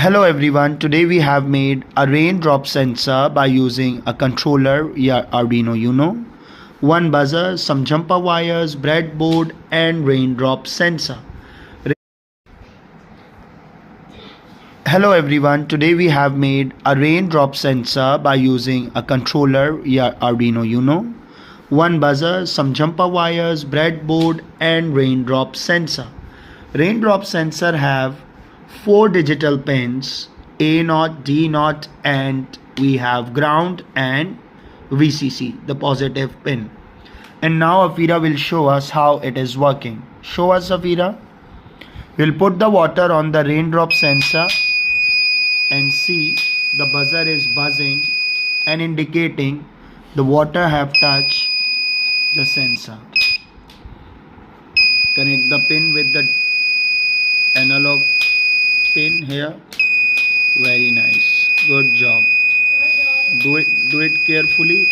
Hello everyone, today we have made a raindrop sensor by using a controller, Arduino Uno, one buzzer, some jumper wires, breadboard and raindrop sensor. Hello everyone, today we have made a raindrop sensor by using a controller, Arduino Uno, one buzzer, some jumper wires, breadboard and raindrop sensor. Raindrop sensor have 4 digital pins, A0, D0 and we have ground and VCC, the positive pin. And now Afira will show us how it is working. Show us, Afira. We'll put the water on the raindrop sensor and see the buzzer is buzzing and indicating the water have touched the sensor. Connect the pin with the analog pin here. Very nice, good job. Do it carefully.